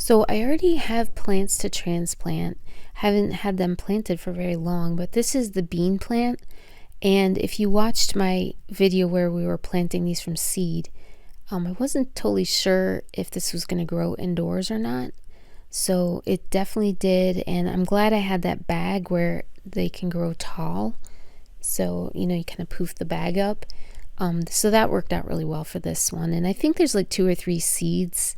So I already have plants to transplant. Haven't had them planted for very long, but this is the bean plant. And if you watched my video where we were planting these from seed, I wasn't totally sure if this was going to grow indoors or not. So it definitely did, and I'm glad I had that bag where they can grow tall. So, you kind of poof the bag up. So that worked out really well for this one. And I think there's like 2 or 3 seeds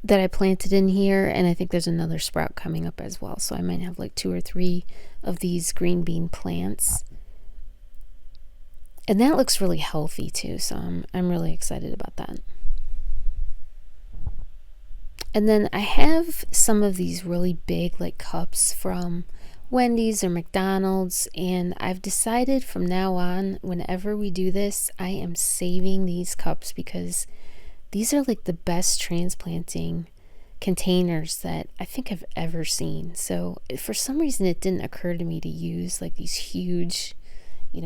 that I planted in here, and I think there's another sprout coming up as well. So I might have like 2 or 3 of these green bean plants. And that looks really healthy too, so I'm really excited about that. And then I have some of these really big like cups from Wendy's or McDonald's, and I've decided from now on, whenever we do this, I am saving these cups because these are like the best transplanting containers that I think I've ever seen. So for some reason it didn't occur to me to use like these huge,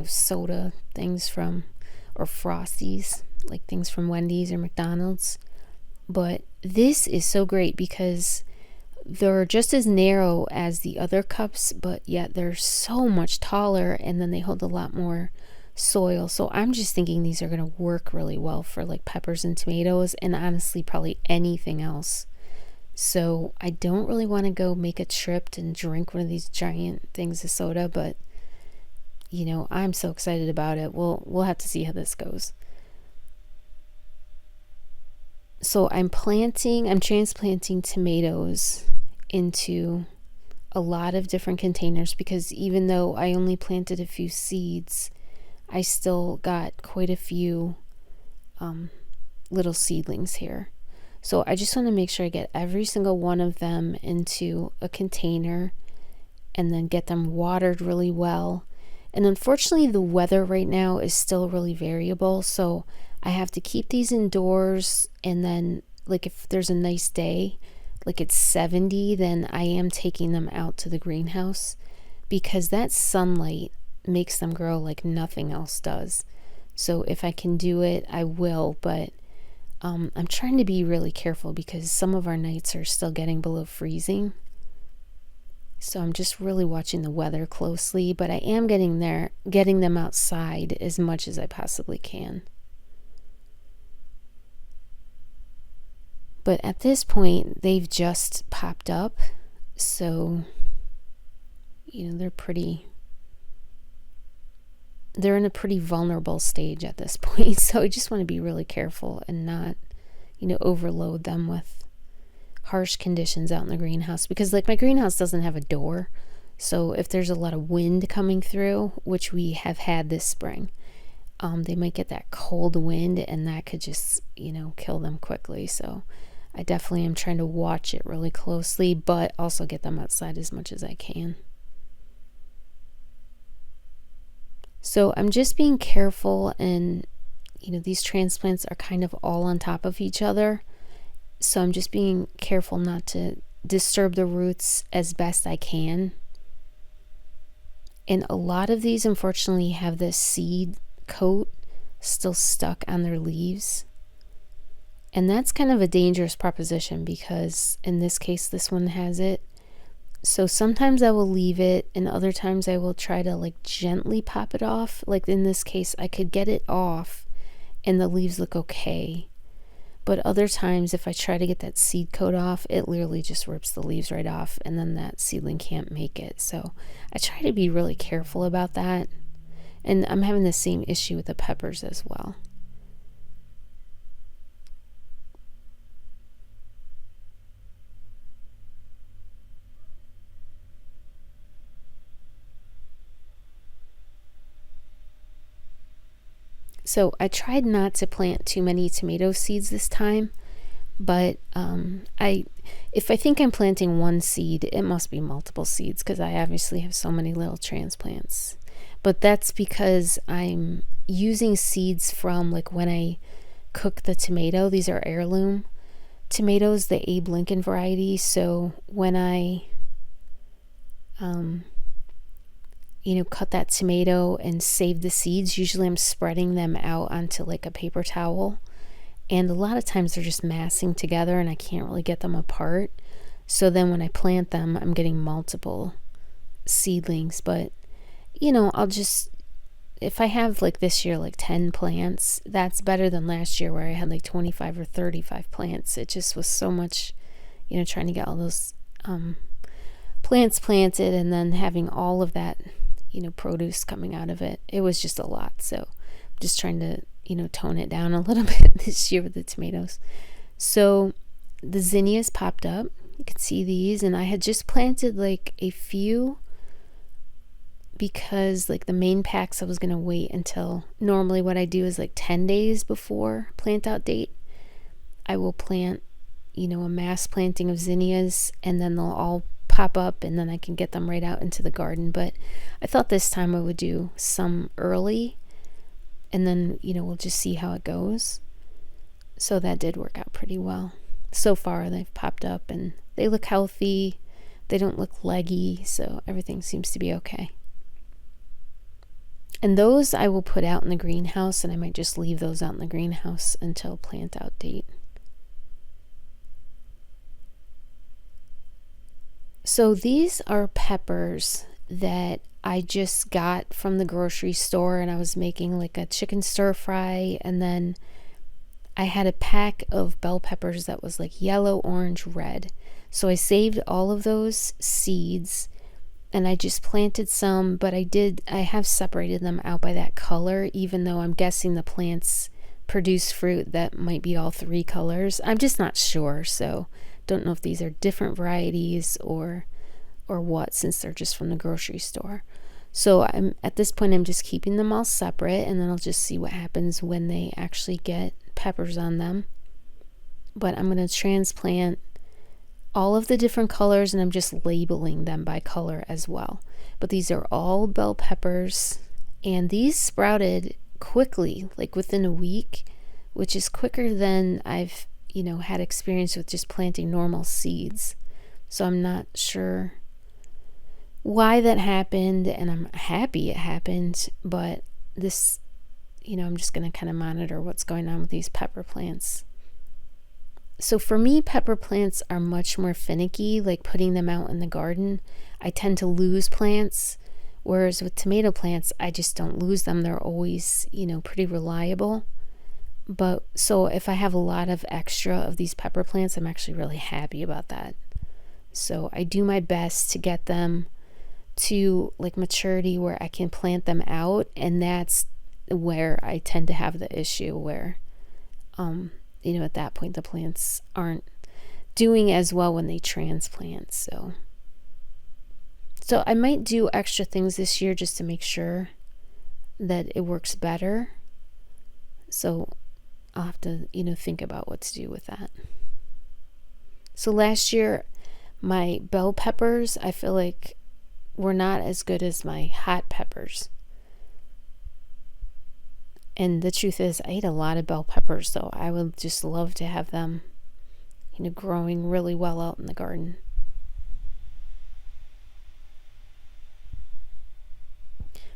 soda things or Frosties, like things from Wendy's or McDonald's. But this is so great because they're just as narrow as the other cups, but yet they're so much taller, and then they hold a lot more soil. So I'm just thinking these are going to work really well for like peppers and tomatoes, and honestly probably anything else. So I don't really want to go make a trip and drink one of these giant things of soda, but I'm so excited about it. We'll have to see how this goes. So I'm transplanting tomatoes into a lot of different containers because even though I only planted a few seeds, I still got quite a few little seedlings here. So I just want to make sure I get every single one of them into a container and then get them watered really well. And unfortunately, the weather right now is still really variable, so I have to keep these indoors, and then like if there's a nice day, like it's 70, then I am taking them out to the greenhouse because that sunlight makes them grow like nothing else does. So if I can do it, I will, but I'm trying to be really careful because some of our nights are still getting below freezing. So I'm just really watching the weather closely, but I am getting them outside as much as I possibly can. But at this point, they've just popped up, so they're in a pretty vulnerable stage at this point. So I just want to be really careful and not, overload them with harsh conditions out in the greenhouse, because like my greenhouse doesn't have a door. So if there's a lot of wind coming through, which we have had this spring, they might get that cold wind, and that could just, kill them quickly. So I definitely am trying to watch it really closely, but also get them outside as much as I can. So I'm just being careful, and these transplants are kind of all on top of each other. So I'm just being careful not to disturb the roots as best I can. And a lot of these, unfortunately, have this seed coat still stuck on their leaves. And that's kind of a dangerous proposition because in this case, this one has it. So sometimes I will leave it, and other times I will try to like gently pop it off. Like in this case, I could get it off and the leaves look okay. But other times, if I try to get that seed coat off, it literally just rips the leaves right off, and then that seedling can't make it. So I try to be really careful about that. And I'm having the same issue with the peppers as well. So I tried not to plant too many tomato seeds this time, but if I think I'm planting one seed, it must be multiple seeds because I obviously have so many little transplants. But that's because I'm using seeds from like when I cook the tomato. These are heirloom tomatoes, the Abe Lincoln variety. So when I cut that tomato and save the seeds, usually I'm spreading them out onto like a paper towel, And a lot of times they're just massing together and I can't really get them apart. So then when I plant them, I'm getting multiple seedlings. But, I'll just, if I have like this year, like 10 plants, that's better than last year where I had like 25 or 35 plants. It just was so much, trying to get all those plants planted and then having all of that, produce coming out of it. It was just a lot. So I'm just trying to, tone it down a little bit this year with the tomatoes. So the zinnias popped up. You can see these, and I had just planted like a few because like the main packs I was going to wait until, normally what I do is like 10 days before plant out date, I will plant, a mass planting of zinnias, and then they'll all pop up and then I can get them right out into the garden. But I thought this time I would do some early and then, we'll just see how it goes. So that did work out pretty well. So far they've popped up and they look healthy. They don't look leggy, so everything seems to be okay. And those I will put out in the greenhouse, and I might just leave those out in the greenhouse until plant out date. So these are peppers that I just got from the grocery store, and I was making like a chicken stir fry, and then I had a pack of bell peppers that was like yellow, orange, red. So I saved all of those seeds and I just planted some, but I have separated them out by that color, even though I'm guessing the plants produce fruit that might be all three colors. I'm just not sure, so don't know if these are different varieties or what, since they're just from the grocery store. So at this point I'm just keeping them all separate, and then I'll just see what happens when they actually get peppers on them. But I'm going to transplant all of the different colors, and I'm just labeling them by color as well. But these are all bell peppers, and these sprouted quickly, like within a week, which is quicker than I've had experience with just planting normal seeds. So I'm not sure why that happened, and I'm happy it happened, but this, I'm just going to kind of monitor what's going on with these pepper plants. So for me, pepper plants are much more finicky, like putting them out in the garden. I tend to lose plants, whereas with tomato plants, I just don't lose them. They're always, pretty reliable. But so if I have a lot of extra of these pepper plants, I'm actually really happy about that. So I do my best to get them to like maturity where I can plant them out, and that's where I tend to have the issue where at that point the plants aren't doing as well when they transplant. So I might do extra things this year just to make sure that it works better. So I'll have to think about what to do with that. So last year my bell peppers, I feel like, were not as good as my hot peppers. And the truth is, I ate a lot of bell peppers, so I would just love to have them, growing really well out in the garden.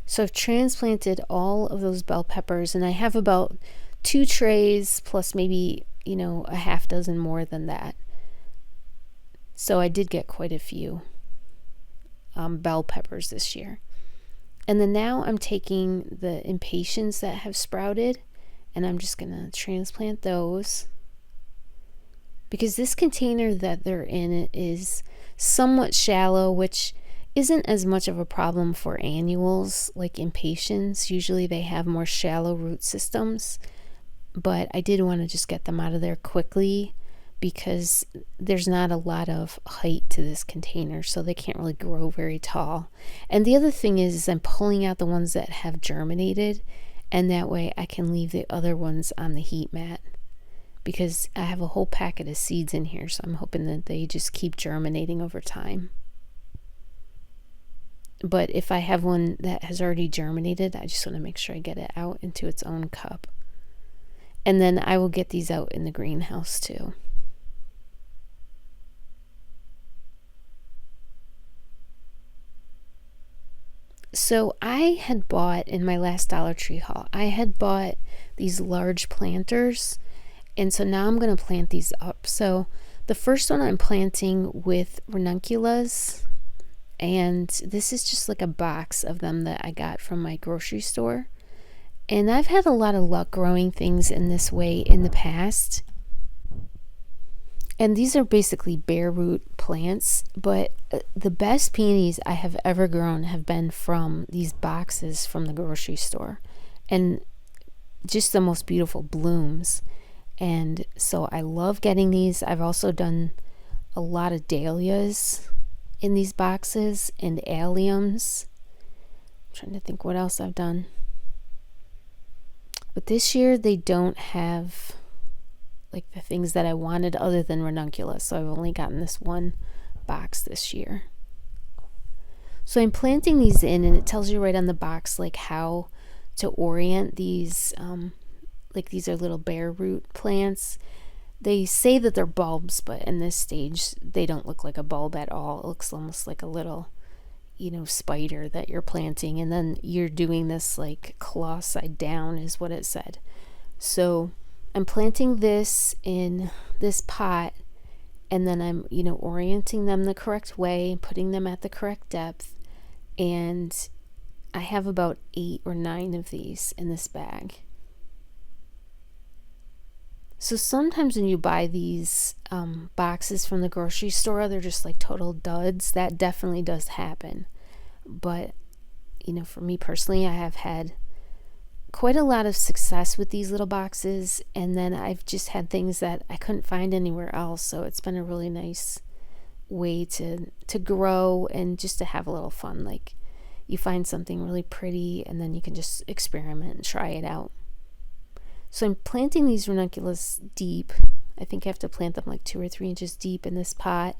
So I've transplanted all of those bell peppers, and I have about 2 trays plus maybe, a half dozen more than that. So I did get quite a few bell peppers this year. And then now I'm taking the impatiens that have sprouted, and I'm just going to transplant those, because this container that they're in is somewhat shallow, which isn't as much of a problem for annuals like impatiens. Usually they have more shallow root systems, but I did want to just get them out of there quickly because there's not a lot of height to this container, so they can't really grow very tall. And the other thing is I'm pulling out the ones that have germinated, and that way I can leave the other ones on the heat mat, because I have a whole packet of seeds in here, so I'm hoping that they just keep germinating over time. But if I have one that has already germinated, I just want to make sure I get it out into its own cup. And then I will get these out in the greenhouse too. So I had bought, in my last Dollar Tree haul, I had bought these large planters, And so now I'm going to plant these up. So the first one I'm planting with ranunculus, and this is just like a box of them that I got from my grocery store. And I've had a lot of luck growing things in this way in the past. And these are basically bare root plants, but the best peonies I have ever grown have been from these boxes from the grocery store. And just the most beautiful blooms. And so I love getting these. I've also done a lot of dahlias in these boxes and alliums. I'm trying to think what else I've done. But this year they don't have like the things that I wanted other than ranunculus. So I've only gotten this one box this year. So I'm planting these in, and it tells you right on the box like how to orient these. Like these are little bare root plants. They say that they're bulbs, but in this stage they don't look like a bulb at all. It looks almost like a little, spider that you're planting, and then you're doing this like claw side down is what it said. So I'm planting this in this pot, and then I'm, orienting them the correct way, putting them at the correct depth, and I have about 8 or 9 of these in this bag. So sometimes when you buy these boxes from the grocery store, they're just like total duds. That definitely does happen. But, for me personally, I have had quite a lot of success with these little boxes. And then I've just had things that I couldn't find anywhere else. So it's been a really nice way to grow and just to have a little fun. Like you find something really pretty and then you can just experiment and try it out. So I'm planting these ranunculus deep. I think I have to plant them like 2 or 3 inches deep in this pot.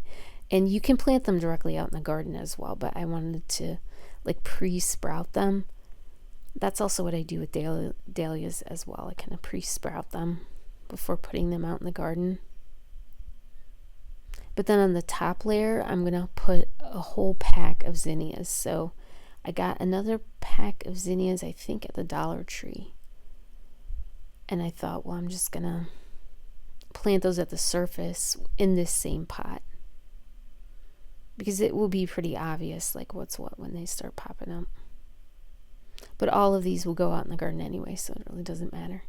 And you can plant them directly out in the garden as well, but I wanted to like pre-sprout them. That's also what I do with dahlias as well. I kind of pre-sprout them before putting them out in the garden. But then on the top layer, I'm going to put a whole pack of zinnias. So I got another pack of zinnias, I think, at the Dollar Tree. And I thought, well, I'm just going to plant those at the surface in this same pot. Because it will be pretty obvious, like what's what when they start popping up. But all of these will go out in the garden anyway, so it really doesn't matter.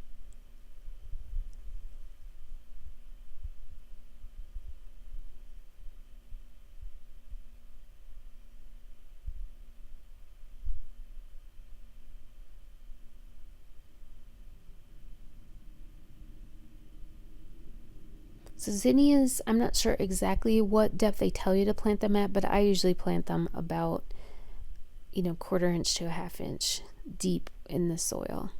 So zinnias, I'm not sure exactly what depth they tell you to plant them at, but I usually plant them about, 1/4 inch to a 1/2 inch deep in the soil.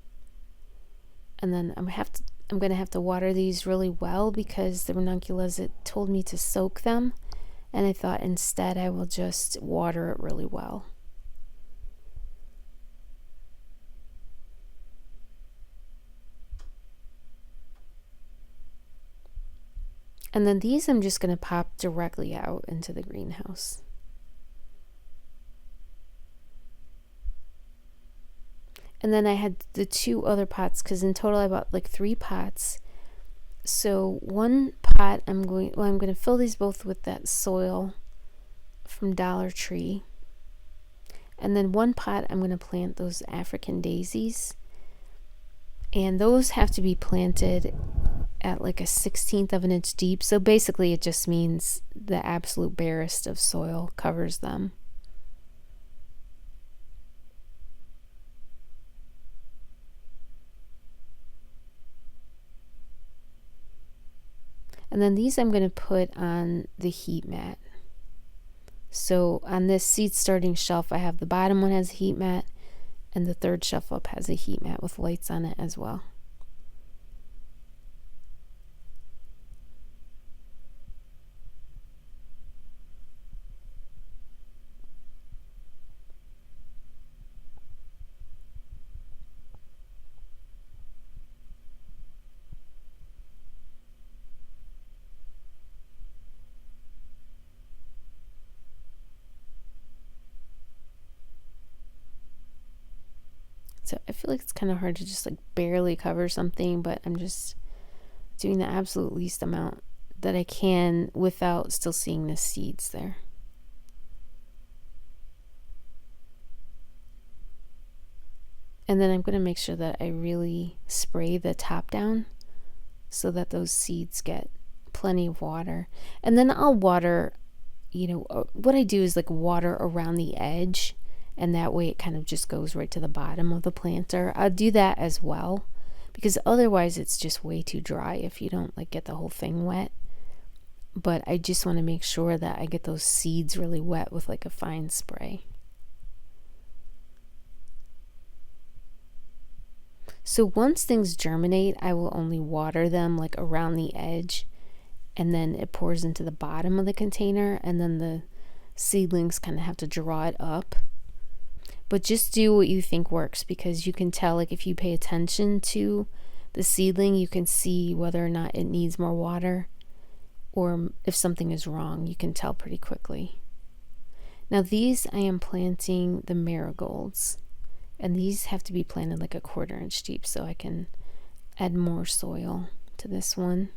And then I'm going to have to water these really well because the ranunculus, it told me to soak them. And I thought instead I will just water it really well. And then these I'm just going to pop directly out into the greenhouse. And then I had the 2 other pots because in total I bought like 3 pots. So one pot I'm going to fill these both with that soil from Dollar Tree. And then one pot I'm going to plant those African daisies. And those have to be planted at like a 1/16 of an inch deep. So basically it just means the absolute barest of soil covers them. And then these I'm going to put on the heat mat. So on this seed starting shelf, I have the bottom one has a heat mat, and the third shelf up has a heat mat with lights on it as well. So I feel like it's kind of hard to just like barely cover something, but I'm just doing the absolute least amount that I can without still seeing the seeds there. And then I'm going to make sure that I really spray the top down so that those seeds get plenty of water. And then I'll water, what I do is like water around the edge, and that way it kind of just goes right to the bottom of the planter. I'll do that as well, because otherwise it's just way too dry if you don't like get the whole thing wet. But I just want to make sure that I get those seeds really wet with like a fine spray. So once things germinate, I will only water them like around the edge, and then it pours into the bottom of the container, and then the seedlings kind of have to draw it up. But just do what you think works, because you can tell, like if you pay attention to the seedling, you can see whether or not it needs more water, or if something is wrong, you can tell pretty quickly. Now these I am planting the marigolds, and these have to be planted like a 1/4 inch deep, so I can add more soil to this one.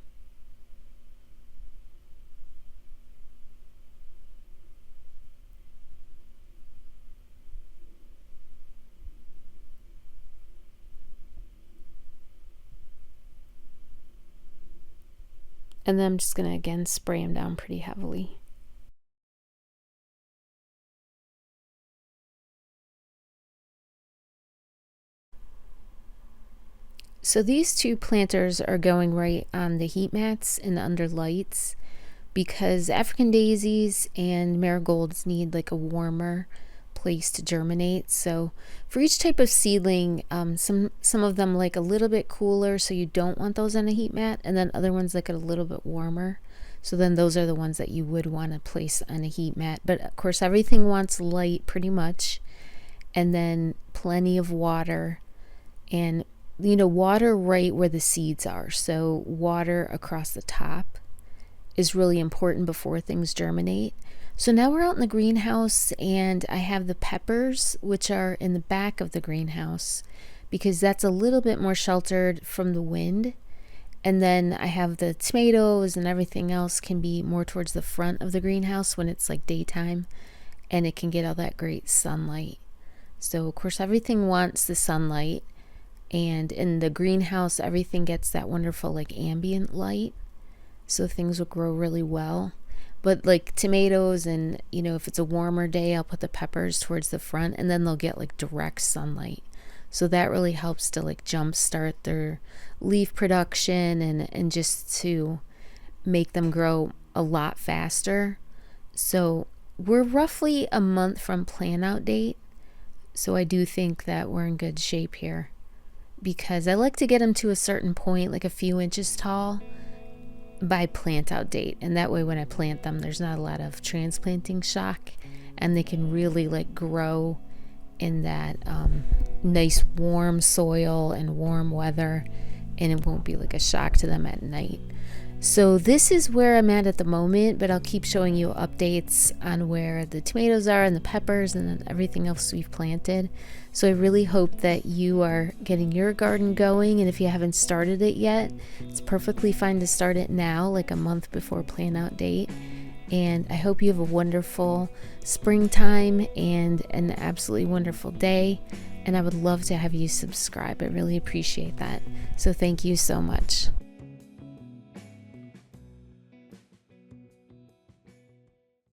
And then I'm just going to again spray them down pretty heavily. So these 2 planters are going right on the heat mats and under lights, because African daisies and marigolds need like a warmer place to germinate. So for each type of seedling, some of them like a little bit cooler, so you don't want those on a heat mat, and then other ones like it a little bit warmer. So then those are the ones that you would want to place on a heat mat. But of course everything wants light pretty much, and then plenty of water, and water right where the seeds are. So water across the top is really important before things germinate. So now we're out in the greenhouse, and I have the peppers, which are in the back of the greenhouse, because that's a little bit more sheltered from the wind. And then I have the tomatoes, and everything else can be more towards the front of the greenhouse when it's like daytime, and it can get all that great sunlight. So of course everything wants the sunlight, and in the greenhouse everything gets that wonderful like ambient light, so things will grow really well. But like tomatoes, and if it's a warmer day, I'll put the peppers towards the front, and then they'll get like direct sunlight. So that really helps to like jumpstart their leaf production, and just to make them grow a lot faster. So we're roughly a month from plant out date. So I do think that we're in good shape here, because I like to get them to a certain point, like a few inches tall, by plant out date, and that way when I plant them there's not a lot of transplanting shock, and they can really like grow in that nice warm soil and warm weather, and it won't be like a shock to them at night. So this is where I'm at the moment, but I'll keep showing you updates on where the tomatoes are and the peppers and everything else we've planted. So I really hope that you are getting your garden going, and if you haven't started it yet, it's perfectly fine to start it now, like a month before plant out date. And I hope you have a wonderful springtime and an absolutely wonderful day, and I would love to have you subscribe. I really appreciate that. So thank you so much.